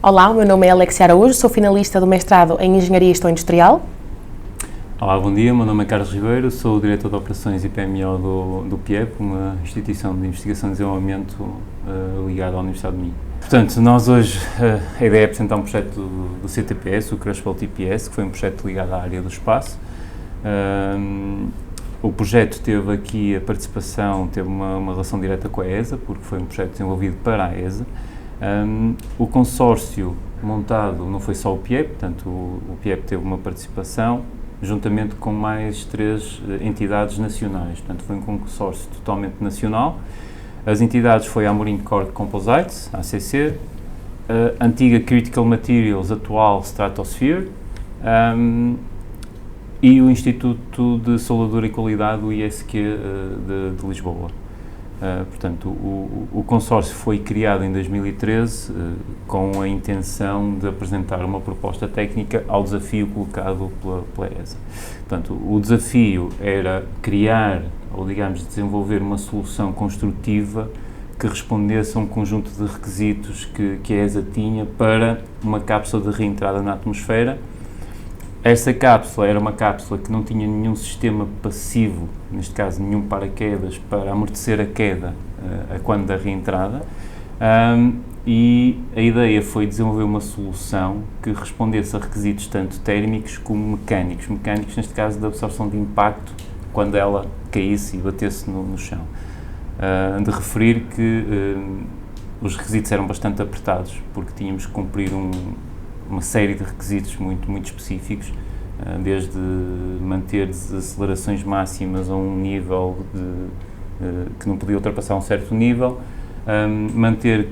Olá, o meu nome é Alexia Araújo, sou finalista do mestrado em Engenharia e Gestão Industrial. Olá, bom dia, meu nome é Carlos Ribeiro, sou o Diretor de Operações e PMO do PIEP, uma instituição de investigação e desenvolvimento ligada à Universidade de Minho. Portanto, nós hoje, a ideia é apresentar um projeto do CTPS, o Crushball TPS, que foi um projeto ligado à área do espaço. O projeto teve aqui a participação, teve uma relação direta com a ESA, porque foi um projeto desenvolvido para a ESA. O consórcio montado não foi só o PIEP, portanto o PIEP teve uma participação juntamente com mais 3 entidades nacionais, portanto foi um consórcio totalmente nacional. As entidades foi a Amorim Core Composites, ACC, a antiga Critical Materials, atual Stratosphere, e o Instituto de Soldadura e Qualidade, o ISQ de Lisboa. Portanto, o consórcio foi criado em 2013 com a intenção de apresentar uma proposta técnica ao desafio colocado pela ESA. Portanto, o desafio era criar, ou digamos, desenvolver uma solução construtiva que respondesse a um conjunto de requisitos que a ESA tinha para uma cápsula de reentrada na atmosfera. Essa cápsula era uma cápsula que não tinha nenhum sistema passivo, neste caso nenhum paraquedas, para amortecer a queda a quando da reentrada, e a ideia foi desenvolver uma solução que respondesse a requisitos tanto térmicos como mecânicos, neste caso da absorção de impacto quando ela caísse e batesse no chão. De referir que os requisitos eram bastante apertados, porque tínhamos que cumprir uma série de requisitos muito específicos, desde manter desacelerações máximas a um nível que não podia ultrapassar um certo nível, manter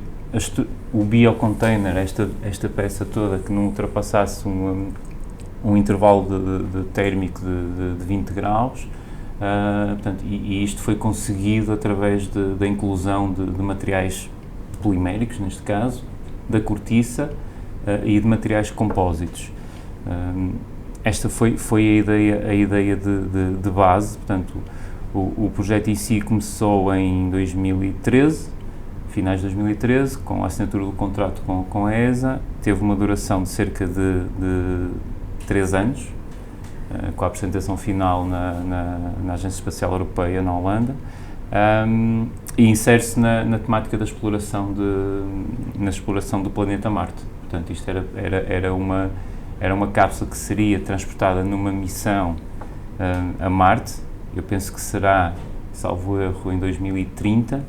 o biocontainer, esta peça toda, que não ultrapassasse um intervalo de térmico de 20 graus, portanto, e isto foi conseguido através da inclusão de materiais poliméricos, neste caso, da cortiça, e de materiais compósitos. Esta foi a ideia de base. Portanto, o projeto em si começou em 2013, finais de 2013, com a assinatura do contrato com a ESA, teve uma duração de cerca de 3 anos, com a apresentação final na Agência Espacial Europeia, na Holanda, e insere-se na temática da exploração do planeta Marte. Portanto, isto era uma cápsula que seria transportada numa missão a Marte. Eu penso que será, salvo erro, em 2030,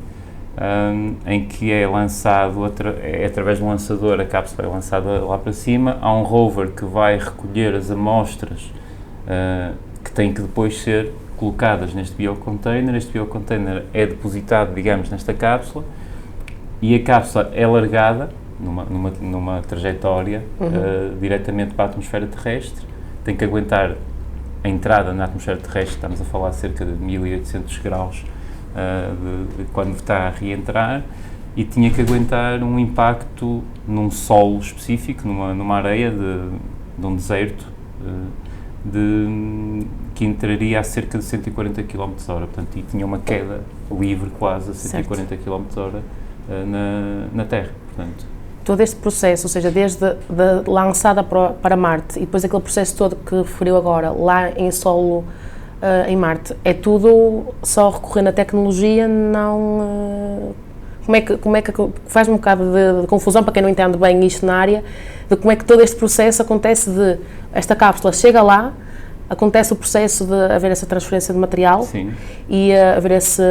em que é lançado, através de um lançador, a cápsula é lançada lá para cima. Há um rover que vai recolher as amostras que têm que depois ser colocadas neste biocontainer. Este biocontainer é depositado, digamos, nesta cápsula, e a cápsula é largada numa trajetória diretamente para a atmosfera terrestre. Tem que aguentar a entrada na atmosfera terrestre, estamos a falar de cerca de 1800 graus quando está a reentrar, e tinha que aguentar um impacto num solo específico, numa areia de um deserto, que entraria a cerca de 140 km/h, portanto, e tinha uma queda livre quase a 140 km/h na Terra, portanto. Todo este processo, ou seja, desde lançada para Marte e depois aquele processo todo que referiu agora, lá em solo em Marte, é tudo só recorrendo à tecnologia, não... Como é que faz um bocado de confusão para quem não entende bem isto na área, de como é que todo este processo acontece esta cápsula chega lá, acontece o processo de haver essa transferência de material. Sim. E haver esse,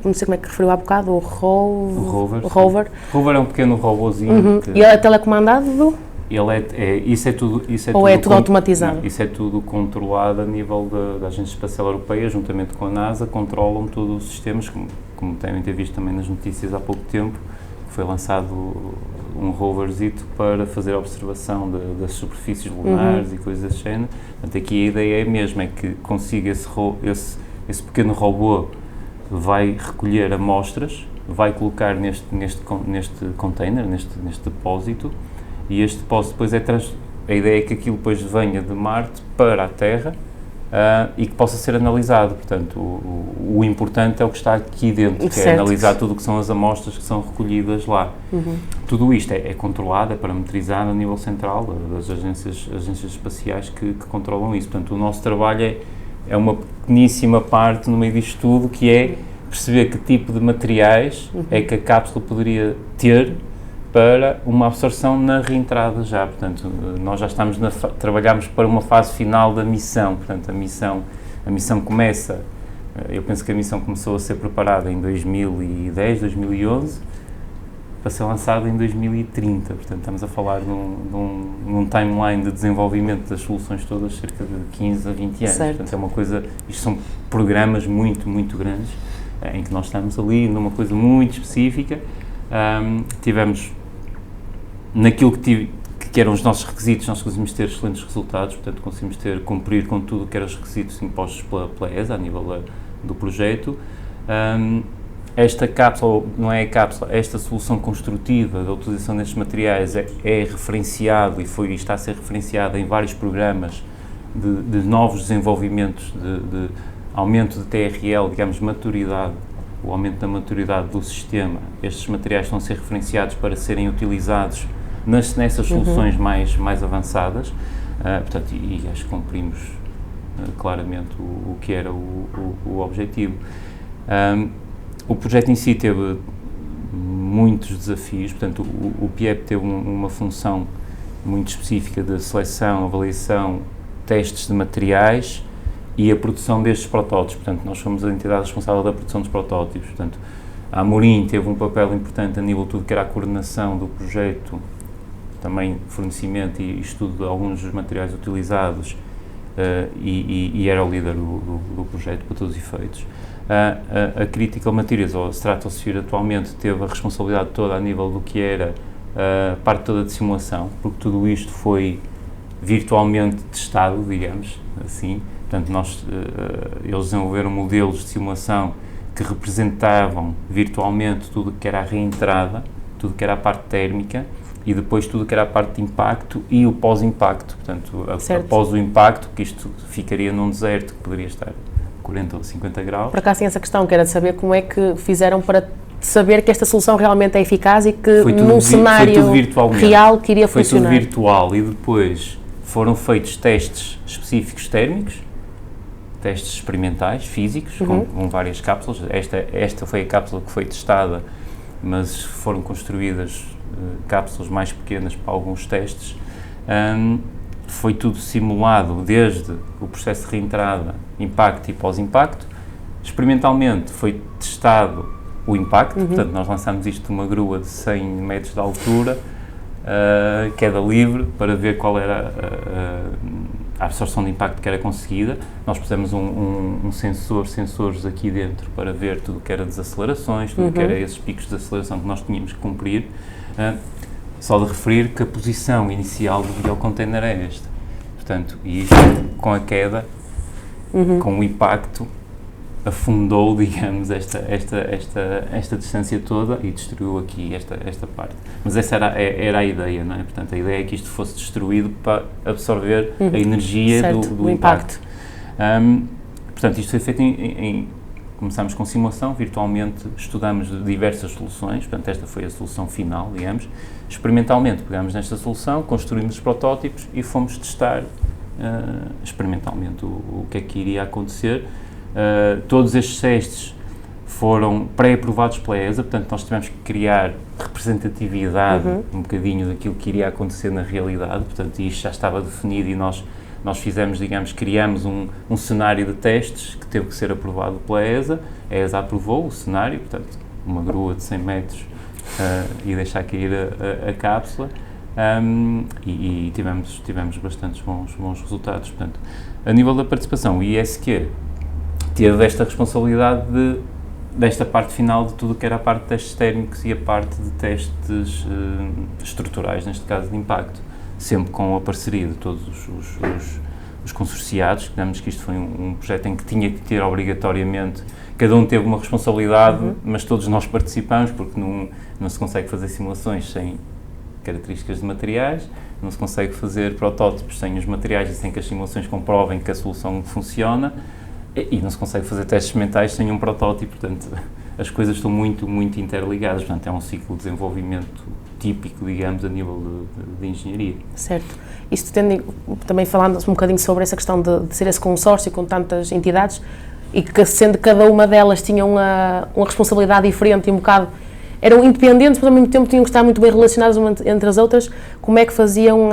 não sei como é que referiu há bocado, o rover. O rover é um pequeno robôzinho. E ele é telecomandado? Isso é tudo automatizado? Não, isso é tudo controlado a nível da Agência Espacial Europeia, juntamente com a NASA, controlam todos os sistemas, como devem ter visto também nas notícias há pouco tempo. Foi lançado um roverzito para fazer a observação das superfícies lunares e coisas desse género. Portanto, aqui a ideia é mesmo, é que consiga esse pequeno robô, vai recolher amostras, vai colocar neste container, neste depósito, e este depósito depois a ideia é que aquilo depois venha de Marte para a Terra, e que possa ser analisado. Portanto, o importante é o que está aqui dentro, que certo. é analisar tudo o que são as amostras que são recolhidas lá. Tudo isto é controlado, é parametrizado a nível central, das agências espaciais que controlam isso. Portanto, o nosso trabalho é uma pequeníssima parte no meio disto tudo, que é perceber que tipo de materiais é que a cápsula poderia ter para uma absorção na reentrada já. Portanto, nós já estamos trabalhamos para uma fase final da missão. Portanto, a missão começa, eu penso que a missão começou a ser preparada em 2010, 2011, para ser lançada em 2030. Portanto, estamos a falar num timeline de desenvolvimento das soluções todas cerca de 15 a 20 anos. Certo. Portanto, é uma coisa, isto são programas muito, muito grandes, em que nós estamos ali numa coisa muito específica. Tivemos naquilo que eram os nossos requisitos, nós conseguimos ter excelentes resultados, portanto conseguimos cumprir com tudo o que eram os requisitos impostos pela ESA a nível do projeto. Esta cápsula, não é a cápsula, esta solução construtiva da utilização destes materiais é referenciado e está a ser referenciada em vários programas de novos desenvolvimentos, de aumento de TRL, digamos, maturidade, o aumento da maturidade do sistema. Estes materiais estão a ser referenciados para serem utilizados nessas soluções mais avançadas, portanto, e acho que cumprimos claramente o que era o objetivo. O projeto em si teve muitos desafios, portanto, o PIEP teve uma função muito específica de seleção, avaliação, testes de materiais e a produção destes protótipos. Portanto, nós fomos a entidade responsável da produção dos protótipos. Portanto, a Amorim teve um papel importante a nível de tudo que era a coordenação do projeto, também fornecimento e estudo de alguns dos materiais utilizados, e era o líder do projeto para todos os efeitos. A Critical Materials, ou a Stratosphere, atualmente teve a responsabilidade toda a nível do que era a parte toda de simulação, porque tudo isto foi virtualmente testado, digamos assim. Portanto, eles desenvolveram modelos de simulação que representavam virtualmente tudo o que era a reentrada, tudo o que era a parte térmica e depois tudo o que era a parte de impacto e o pós-impacto. Portanto, após o impacto, que isto ficaria num deserto que poderia estar 40 ou 50 graus. Por acaso, essa questão, que era de saber como é que fizeram para saber que esta solução realmente é eficaz e que num cenário real que iria funcionar. Foi tudo virtual e depois foram feitos testes específicos térmicos, testes experimentais, físicos, com várias cápsulas. Esta foi a cápsula que foi testada, mas foram construídas cápsulas mais pequenas para alguns testes. Foi tudo simulado desde o processo de reentrada, impacto e pós-impacto. Experimentalmente foi testado o impacto, portanto nós lançámos isto numa grua de 100 metros de altura, queda livre, para ver qual era a absorção de impacto que era conseguida. Nós pusemos sensores aqui dentro para ver tudo o que era desacelerações, tudo o que era esses picos de aceleração que nós tínhamos que cumprir. Só de referir que a posição inicial do biocontainer é esta. Portanto, e isto com a queda, com o impacto, afundou, digamos, esta distância toda e destruiu aqui esta parte. Mas essa era a ideia, não é? Portanto, a ideia é que isto fosse destruído para absorver a energia do impacto. Portanto, isto foi feito começámos com simulação, virtualmente estudamos diversas soluções, portanto esta foi a solução final, digamos. Experimentalmente pegámos nesta solução, construímos os protótipos e fomos testar experimentalmente o que é que iria acontecer. Todos estes testes foram pré-aprovados pela ESA, portanto nós tivemos que criar representatividade um bocadinho daquilo que iria acontecer na realidade, portanto isto já estava definido e nós fizemos, digamos, criamos um cenário de testes que teve que ser aprovado pela ESA. A ESA aprovou o cenário, portanto, uma grua de 100 metros e deixar cair a cápsula, e tivemos bastantes bons resultados. Portanto, a nível da participação, o ISQ teve esta responsabilidade desta parte final de tudo o que era a parte de testes térmicos e a parte de testes estruturais, neste caso de impacto, sempre com a parceria de todos os consorciados. Digamos que isto foi um projeto em que tinha que ter obrigatoriamente, cada um teve uma responsabilidade, mas todos nós participamos, porque não se consegue fazer simulações sem características de materiais, não se consegue fazer protótipos sem os materiais e sem que as simulações comprovem que a solução funciona, e não se consegue fazer testes mentais sem um protótipo, portanto, as coisas estão muito, muito interligadas, portanto, é um ciclo de desenvolvimento típico, digamos, a nível de engenharia. Certo. Isto também falando um bocadinho sobre essa questão de ser esse consórcio com tantas entidades, e que sendo cada uma delas tinha uma responsabilidade diferente e um bocado, eram independentes, mas ao mesmo tempo tinham que estar muito bem relacionadas entre as outras, como é que faziam,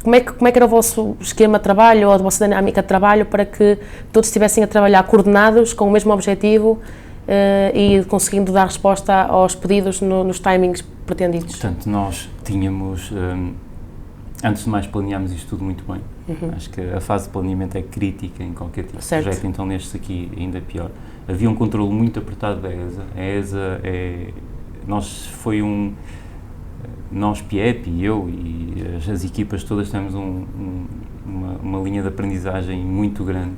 como é que era o vosso esquema de trabalho ou a vossa dinâmica de trabalho para que todos estivessem a trabalhar coordenados, com o mesmo objetivo e conseguindo dar resposta aos pedidos nos timings pretendidos? Portanto, nós tínhamos, antes de mais, planeámos isto tudo muito bem. Acho que a fase de planeamento é crítica em qualquer tipo de projeto, então nestes aqui ainda é pior. Havia um controle muito apertado da ESA. A ESA nós, PIEP e eu e as equipas todas temos uma linha de aprendizagem muito grande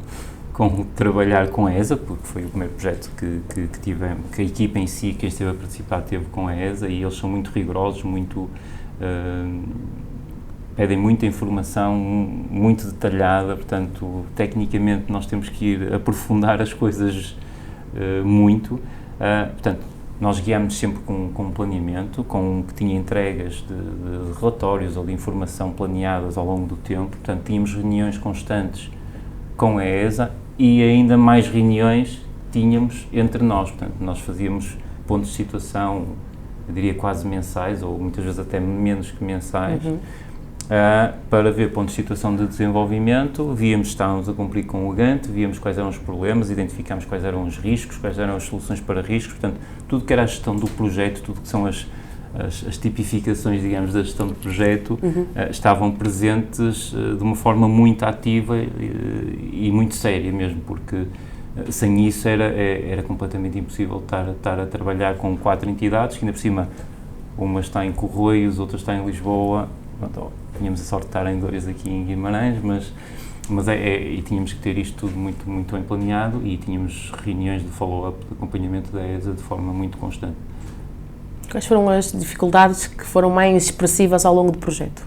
com trabalhar com a ESA, porque foi o primeiro projeto que tivemos, que a equipa em si, quem esteve a participar, teve com a ESA, e eles são muito rigorosos, pedem muita informação, muito detalhada, portanto, tecnicamente nós temos que ir aprofundar as coisas muito, portanto, nós guiámos sempre com um planeamento, que tinha entregas de relatórios ou de informação planeadas ao longo do tempo, portanto, tínhamos reuniões constantes com a ESA e ainda mais reuniões tínhamos entre nós, portanto, nós fazíamos pontos de situação, eu diria quase mensais, ou muitas vezes até menos que mensais, para ver pontos de situação de desenvolvimento, víamos se estávamos a cumprir com o Gantt, víamos quais eram os problemas, identificámos quais eram os riscos, quais eram as soluções para riscos, portanto, tudo que era a gestão do projeto, tudo que são as tipificações, digamos, da gestão do projeto, estavam presentes de uma forma muito ativa e muito séria mesmo, porque sem isso era completamente impossível estar a trabalhar com 4 entidades, que ainda por cima, uma está em Corroios, outra está em Lisboa, pronto, tínhamos a sorte de estar em 2 aqui em Guimarães, mas e tínhamos que ter isto tudo muito, muito bem planeado, e tínhamos reuniões de follow-up, de acompanhamento da ESA de forma muito constante. Quais foram as dificuldades que foram mais expressivas ao longo do projeto?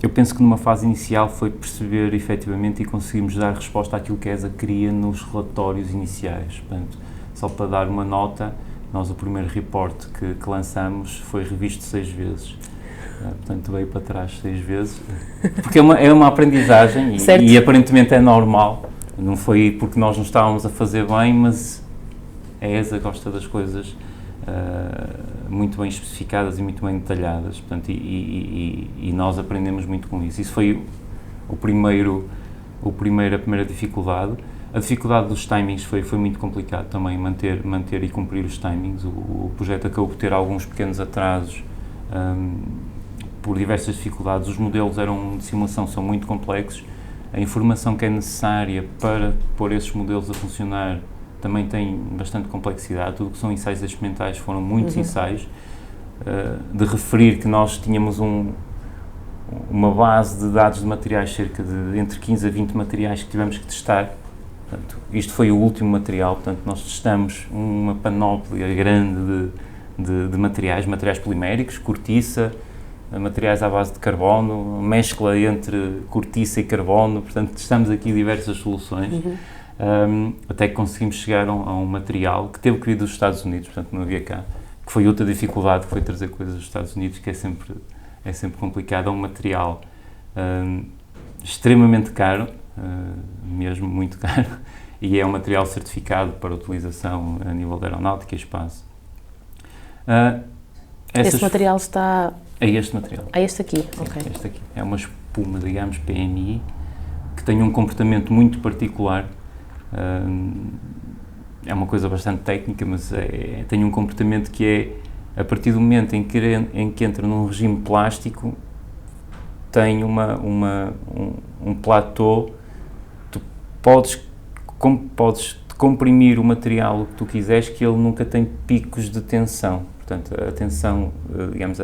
Eu penso que numa fase inicial foi perceber efetivamente e conseguimos dar resposta àquilo que a ESA queria nos relatórios iniciais. Portanto, só para dar uma nota, nós o primeiro report que lançamos foi revisto 6 vezes. Portanto, veio para trás 6 vezes, porque é uma aprendizagem e aparentemente é normal. Não foi porque nós não estávamos a fazer bem, mas a ESA gosta das coisas muito bem especificadas e muito bem detalhadas, portanto, e nós aprendemos muito com isso. Isso foi a primeira dificuldade. A dificuldade dos timings foi muito complicado também, manter e cumprir os timings. O projeto acabou por ter alguns pequenos atrasos por diversas dificuldades. Os modelos de simulação são muito complexos, a informação que é necessária para pôr esses modelos a funcionar também tem bastante complexidade. Tudo que são ensaios experimentais foram muitos ensaios, de referir que nós tínhamos uma base de dados de materiais, cerca de entre 15 a 20 materiais que tivemos que testar. Portanto, isto foi o último material, portanto nós testamos uma panóplia grande de materiais poliméricos, cortiça, materiais à base de carbono, mescla entre cortiça e carbono, portanto testamos aqui diversas soluções, até que conseguimos chegar a um material que teve que vir dos Estados Unidos, portanto não havia cá, que foi outra dificuldade, que foi trazer coisas dos Estados Unidos, que é sempre complicado. É um material extremamente caro, mesmo muito caro, e é um material certificado para utilização a nível da aeronáutica e espaço. Esse material está... É este material. É este aqui, sim, ok. Este aqui. É uma espuma, digamos, PMI, que tem um comportamento muito particular. É uma coisa bastante técnica, mas tem um comportamento que é, a partir do momento em que entra num regime plástico, tem um platô, tu podes comprimir o material o que tu quiseres, que ele nunca tem picos de tensão. Portanto, a tensão, digamos,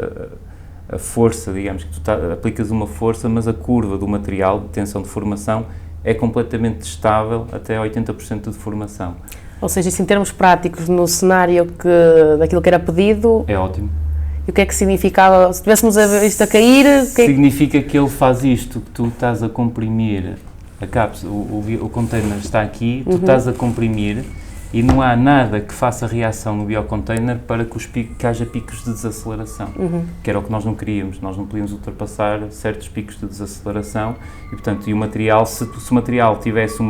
a força, digamos, que tu aplicas uma força, mas a curva do material de tensão de formação é completamente estável até 80% de deformação. Ou seja, isso em termos práticos, no cenário daquilo que era pedido... É ótimo. E o que é que significava? Se tivéssemos isto a cair... Significa que ele faz isto, que tu estás a comprimir a cápsula, o container está aqui, tu estás a comprimir e não há nada que faça reação no biocontainer para que haja picos de desaceleração, que era o que nós não queríamos. Nós não podíamos ultrapassar certos picos de desaceleração e, portanto, o material, se o material tivesse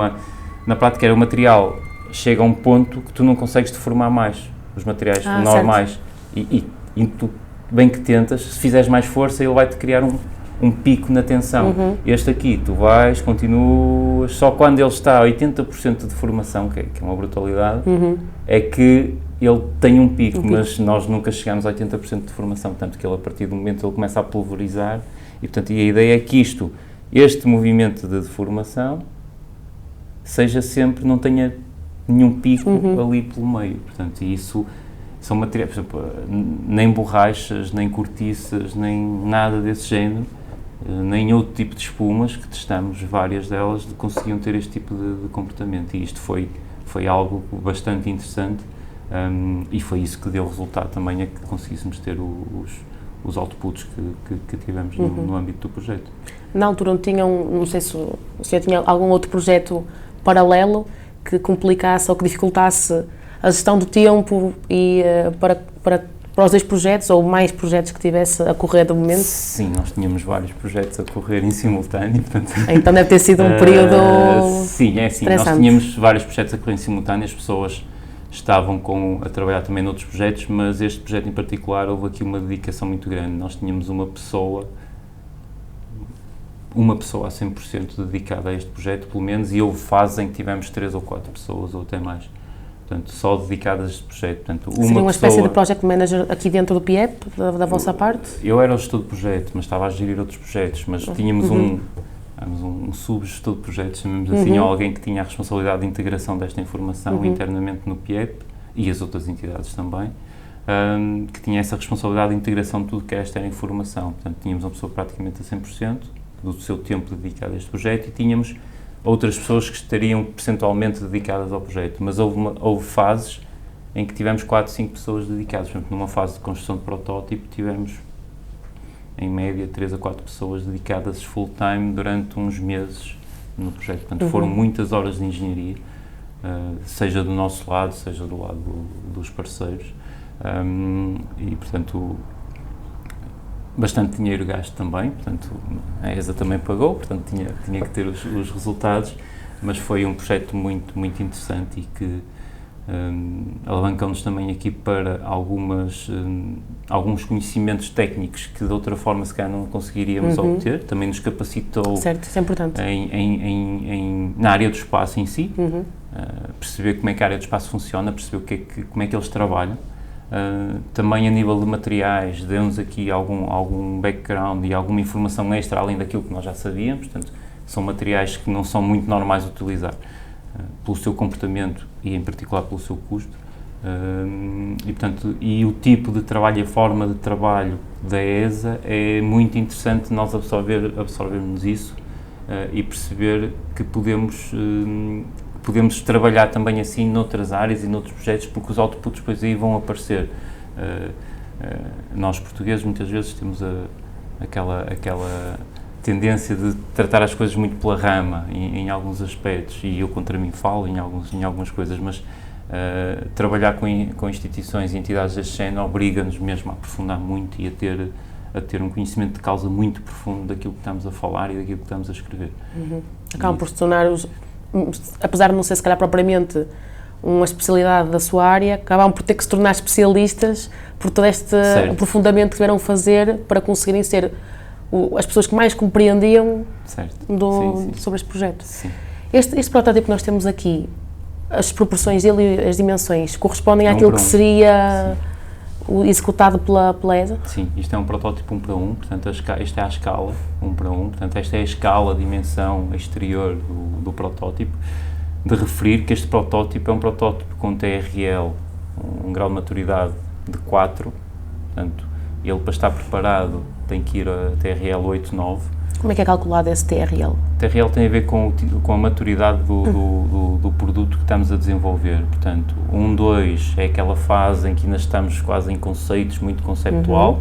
na prática era o material chega a um ponto que tu não consegues deformar mais os materiais normais e tu bem que tentas, se fizeres mais força ele vai-te criar um pico na tensão. Este aqui, tu continuas, só quando ele está a 80% de deformação, que é uma brutalidade, é que ele tem um pico, mas nós nunca chegamos a 80% de deformação, portanto que ele a partir do momento ele começa a pulverizar e portanto a ideia é que este movimento de deformação seja sempre, não tenha nenhum pico ali pelo meio, portanto e isso são materiais, por exemplo, nem borrachas, nem cortiças, nem nada desse género, nem outro tipo de espumas, que testamos várias delas, conseguiam ter este tipo de comportamento e isto foi algo bastante interessante e foi isso que deu resultado também, é que conseguíssemos ter os outputs que tivemos no âmbito do projeto. Na altura não sei se o senhor tinha algum outro projeto paralelo que complicasse ou que dificultasse a gestão do tempo e para os 2 projetos ou mais projetos que tivesse a correr de momento? Sim, nós tínhamos vários projetos a correr em simultâneo. Portanto, então deve ter sido um período sim, é assim, nós tínhamos vários projetos a correr em simultâneo, as pessoas estavam a trabalhar também noutros projetos, mas este projeto em particular houve aqui uma dedicação muito grande. Nós tínhamos uma pessoa a 100% dedicada a este projeto, pelo menos, e houve fases em que tivemos 3 ou 4 pessoas, ou até mais. Portanto, só dedicadas a este projeto. Portanto, seria uma espécie de project manager aqui dentro do PIEP, da vossa parte? Eu era o gestor de projeto, mas estava a gerir outros projetos, mas tínhamos um subgestor de projetos, chamamos assim, ou alguém que tinha a responsabilidade de integração desta informação internamente no PIEP e as outras entidades também, que tinha essa responsabilidade de integração de tudo que esta era informação. Portanto, tínhamos uma pessoa praticamente a 100% do seu tempo dedicado a este projeto e tínhamos outras pessoas que estariam percentualmente dedicadas ao projeto, mas houve fases em que tivemos 4, 5 pessoas dedicadas. Por exemplo, numa fase de construção de protótipo tivemos, em média, 3 a 4 pessoas dedicadas full-time durante uns meses no projeto. Portanto, foram muitas horas de engenharia, seja do nosso lado, seja do lado dos parceiros, e, portanto, bastante dinheiro gasto também, portanto, a ESA também pagou, portanto, tinha que ter os resultados, mas foi um projeto muito, muito interessante e que alavancou-nos também aqui para alguns conhecimentos técnicos que de outra forma se calhar não conseguiríamos obter, também nos capacitou certo, isso é importante. Na área do espaço em si, perceber como é que a área do espaço funciona, perceber como é que eles trabalham. Também a nível de materiais, deu-nos aqui algum background e alguma informação extra além daquilo que nós já sabíamos, portanto, são materiais que não são muito normais de utilizar, pelo seu comportamento e em particular pelo seu custo, e portanto, e o tipo de trabalho e a forma de trabalho da ESA é muito interessante nós absorvermos isso e perceber que podemos trabalhar também assim noutras áreas e noutros projetos, porque os outputs depois aí vão aparecer. Nós portugueses muitas vezes temos aquela tendência de tratar as coisas muito pela rama em alguns aspectos, e eu contra mim falo em algumas coisas, mas trabalhar com instituições e entidades deste género obriga-nos mesmo a aprofundar muito e a ter um conhecimento de causa muito profundo daquilo que estamos a falar e daquilo que estamos a escrever. Acabam por se tornar apesar de não ser se calhar propriamente uma especialidade da sua área, acabam por ter que se tornar especialistas por todo este aprofundamento que tiveram a fazer para conseguirem ser as pessoas que mais compreendiam sobre este projeto. Sim. Este protótipo que nós temos aqui, as proporções dele e as dimensões correspondem àquilo que seria executado pela ESA? Sim, isto é um protótipo 1:1, portanto esta é a escala 1:1, portanto esta é a escala, a dimensão exterior do protótipo. De referir que este protótipo é um protótipo com TRL, um grau de maturidade de 4, portanto ele para estar preparado tem que ir a TRL 8, 9. Como é que é calculado esse TRL? TRL tem a ver com a maturidade do produto que estamos a desenvolver. Portanto, 1, 2 é aquela fase em que ainda estamos quase em conceitos, muito conceptual.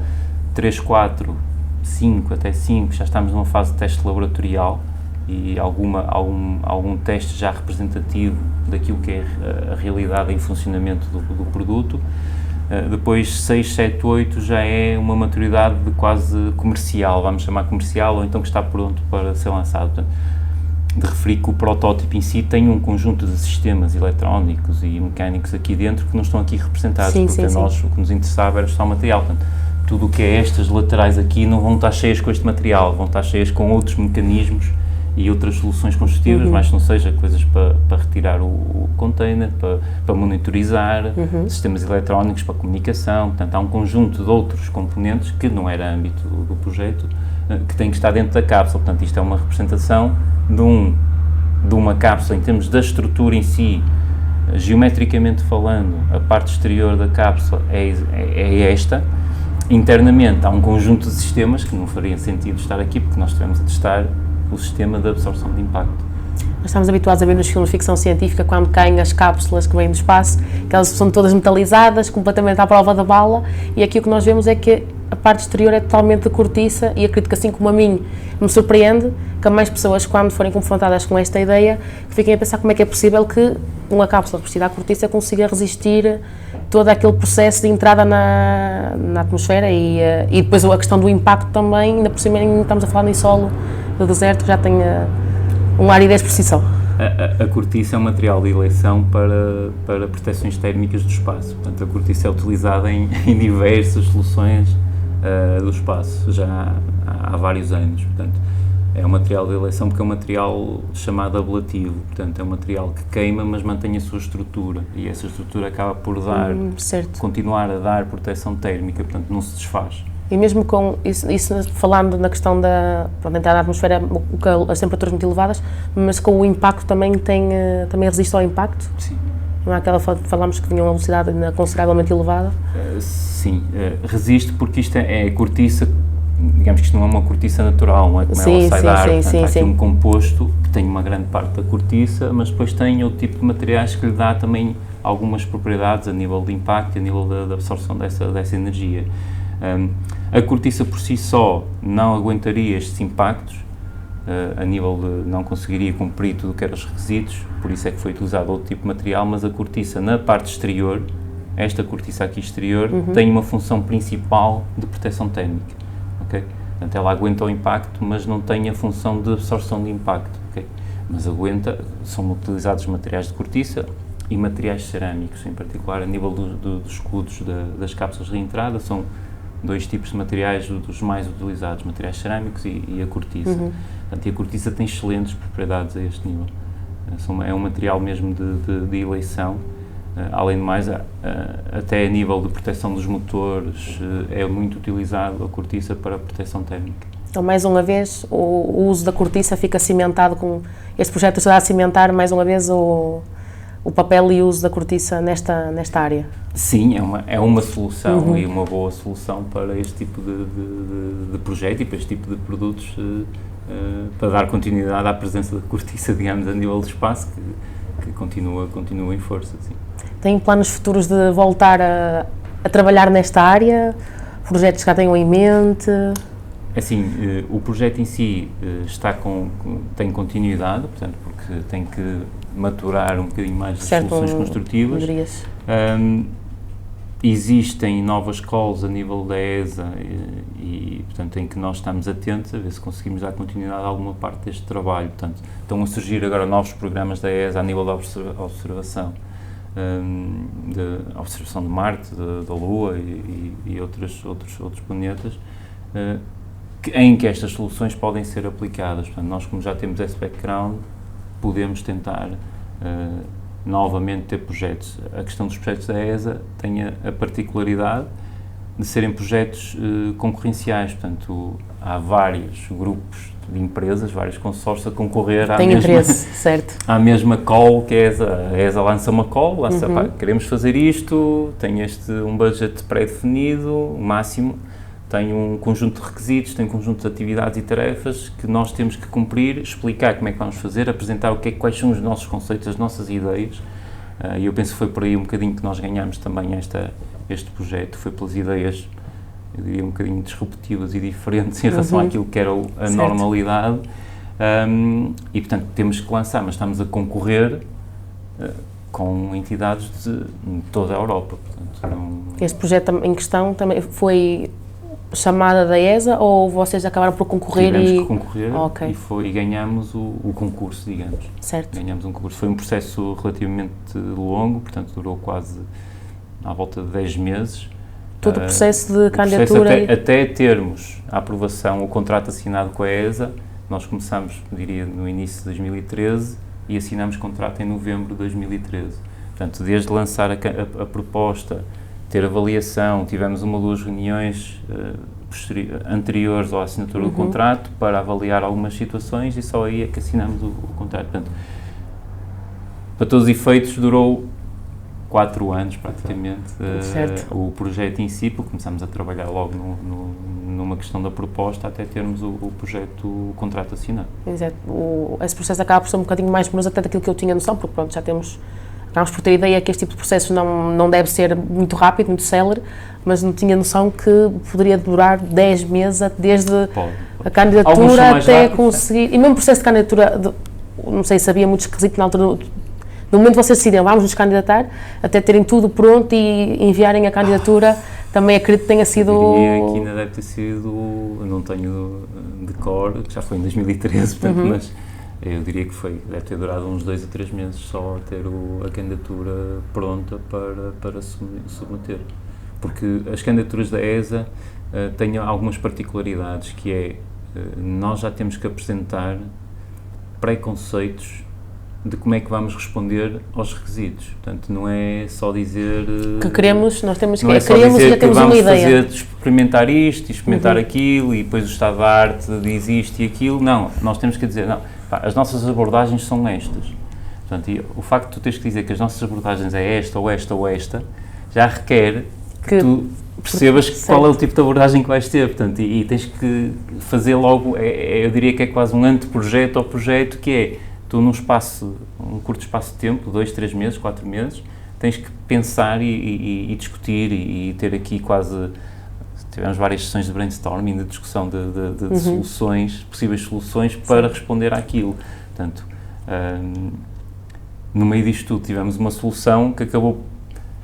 3, 4, 5, até 5, já estamos numa fase de teste laboratorial e algum teste já representativo daquilo que é a realidade em funcionamento do produto. Depois 6, 7, 8 já é uma maturidade de quase comercial, vamos chamar comercial, ou então que está pronto para ser lançado. Portanto, de referir que o protótipo em si tem um conjunto de sistemas eletrónicos e mecânicos aqui dentro que não estão aqui representados, porque nós o que nos interessava era só o material. Portanto, tudo o que é estas laterais aqui não vão estar cheias com este material, vão estar cheias com outros mecanismos e outras soluções construtivas, mas não seja coisas para retirar o container, para monitorizar, sistemas eletrónicos para comunicação. Portanto, há um conjunto de outros componentes que não era âmbito do projeto, que têm que estar dentro da cápsula. Portanto, isto é uma representação de uma cápsula em termos da estrutura em si. Geometricamente falando, a parte exterior da cápsula é esta. Internamente há um conjunto de sistemas que não faria sentido estar aqui, porque nós estivemos a testar o sistema de absorção de impacto. Nós estamos habituados a ver nos filmes de ficção científica, quando caem as cápsulas que vêm do espaço, que elas são todas metalizadas, completamente à prova da bala, e aqui o que nós vemos é que a parte exterior é totalmente de cortiça, e acredito que, assim como a mim me surpreende, que mais pessoas, quando forem confrontadas com esta ideia, que fiquem a pensar como é que é possível que uma cápsula revestida à cortiça consiga resistir todo aquele processo de entrada na atmosfera e depois a questão do impacto também, ainda por cima estamos a falar em solo do deserto, que já tem um aridez por si só. A cortiça é um material de eleição para proteções térmicas do espaço. Portanto, a cortiça é utilizada em diversas soluções do espaço, já há vários anos. Portanto, é um material de eleição porque é um material chamado ablativo. Portanto, é um material que queima, mas mantém a sua estrutura. E essa estrutura acaba por continuar a dar proteção térmica, portanto, não se desfaz. E mesmo com isso falando na questão da entrar na atmosfera, as temperaturas muito elevadas, mas com o impacto também também resiste ao impacto? Sim. Não é aquela falámos que tinha uma velocidade consideravelmente elevada? Sim, resiste porque isto é cortiça, digamos que isto não é uma cortiça natural, não é como ela sai da árvore, portanto, há aqui um composto que tem uma grande parte da cortiça, mas depois tem outro tipo de materiais que lhe dá também algumas propriedades a nível de impacto e a nível da absorção dessa energia. A cortiça por si só não aguentaria estes impactos, a nível de não conseguiria cumprir tudo o que eram os requisitos, por isso é que foi utilizado outro tipo de material, mas a cortiça na parte exterior, esta cortiça aqui exterior, tem uma função principal de proteção térmica, ok? Portanto, ela aguenta o impacto, mas não tem a função de absorção de impacto, ok? Mas aguenta, são utilizados materiais de cortiça e materiais cerâmicos, em particular a nível dos escudos das cápsulas de reentrada, são dois tipos de materiais dos mais utilizados, materiais cerâmicos e a cortiça. Portanto, e a cortiça tem excelentes propriedades a este nível. É um material mesmo de eleição. Além de mais, até a nível de proteção dos motores, é muito utilizado a cortiça para a proteção térmica. Então, mais uma vez, o uso da cortiça fica cimentado com... Este projeto está a cimentar, mais uma vez, o papel e o uso da cortiça nesta área. Sim, é uma solução e uma boa solução para este tipo de projeto e para este tipo de produtos, para dar continuidade à presença da cortiça, digamos, a nível do espaço, que continua em força. Sim. Tem planos futuros de voltar a trabalhar nesta área? Projetos que já tenham em mente? Assim, o projeto em si tem continuidade, portanto, porque tem que maturar um bocadinho mais as soluções construtivas. Existem novas calls a nível da ESA e, portanto, em que nós estamos atentos a ver se conseguimos dar continuidade a alguma parte deste trabalho. Portanto, estão a surgir agora novos programas da ESA a nível da observação, de Marte, da Lua e outros planetas, em que estas soluções podem ser aplicadas. Portanto, nós, como já temos esse background, podemos tentar novamente ter projetos. A questão dos projetos da ESA tem a particularidade de serem projetos concorrenciais, portanto, há vários grupos de empresas, vários consórcios a concorrer à mesma call que a ESA. A ESA lança uma call, queremos fazer isto, tem um budget pré-definido, o máximo, tem um conjunto de requisitos, tem um conjunto de atividades e tarefas que nós temos que cumprir, explicar como é que vamos fazer, apresentar quais são os nossos conceitos, as nossas ideias, e eu penso que foi por aí um bocadinho que nós ganhámos também este projeto, foi pelas ideias, eu diria, um bocadinho disruptivas e diferentes em relação àquilo que era a normalidade, e portanto temos que lançar, mas estamos a concorrer com entidades de toda a Europa. Portanto, Este projeto em questão também foi chamada da ESA ou vocês acabaram por concorrer? Tivemos que concorrer Okay. e ganhámos o concurso, digamos. Certo. Ganhámos um concurso. Foi um processo relativamente longo, portanto durou quase à volta de 10 meses. Todo o processo de candidatura? Até termos a aprovação, o contrato assinado com a ESA, nós começámos, diria, no início de 2013 e assinámos contrato em novembro de 2013. Portanto, desde lançar a proposta, ter avaliação, tivemos uma ou duas reuniões anteriores à assinatura do contrato para avaliar algumas situações e só aí é que assinámos o contrato. Portanto, para todos os efeitos, durou 4 anos praticamente o projeto em si, porque começámos a trabalhar logo numa questão da proposta até termos o projeto, o contrato assinado. Exato. Esse processo acaba por ser um bocadinho mais moroso até daquilo que eu tinha noção, porque pronto, acabamos por ter a ideia que este tipo de processo não deve ser muito rápido, muito célere, mas não tinha noção que poderia durar 10 meses desde a candidatura até conseguir. E mesmo o processo de candidatura, não sei se havia muito esquisito na altura, no momento que vocês decidiram, vamos nos candidatar, até terem tudo pronto e enviarem a candidatura, também acredito que tenha sido... Eu diria que ainda deve ter sido, não tenho de cor, já foi em 2013, portanto, mas eu diria que deve ter durado uns 2 a 3 meses só a ter a candidatura pronta para submeter. Porque as candidaturas da ESA têm algumas particularidades, que é, nós já temos que apresentar preconceitos de como é que vamos responder aos requisitos. Portanto, não é só dizer... que queremos, nós temos que... Não é só queremos dizer e já temos uma ideia. Experimentar isto e experimentar aquilo e depois o estado da arte diz isto e aquilo. Não, nós temos que dizer, não, as nossas abordagens são estas. Portanto, e o facto de tu teres que dizer que as nossas abordagens é esta ou esta ou esta, já requer que tu percebas qual é o tipo de abordagem que vais ter, portanto, e tens que fazer logo, eu diria que é quase um anteprojeto ao projeto, que é, tu num curto espaço de tempo, 2, 3 meses, 4 meses, tens que pensar e discutir e ter aqui quase, tivemos várias sessões de brainstorming, de discussão de soluções, possíveis soluções para responder àquilo. Portanto, no meio disto tudo tivemos uma solução que acabou,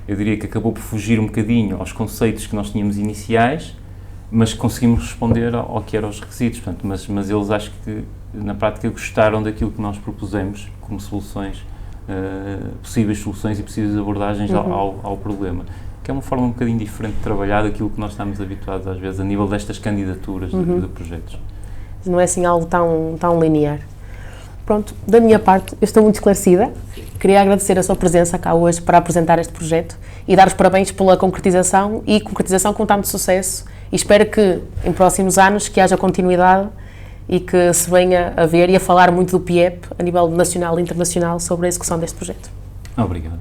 eu diria que acabou por fugir um bocadinho aos conceitos que nós tínhamos iniciais, mas conseguimos responder ao que eram os requisitos, portanto, mas eles acho que na prática gostaram daquilo que nós propusemos como soluções, possíveis soluções e possíveis abordagens ao problema, que é uma forma um bocadinho diferente de trabalhar daquilo que nós estamos habituados às vezes a nível destas candidaturas de projetos. Não é assim algo tão linear. Pronto, da minha parte, eu estou muito esclarecida. Queria agradecer a sua presença cá hoje para apresentar este projeto e dar os parabéns pela concretização com tanto sucesso, e espero que em próximos anos que haja continuidade e que se venha a ver e a falar muito do PIEP a nível nacional e internacional sobre a execução deste projeto. Obrigado.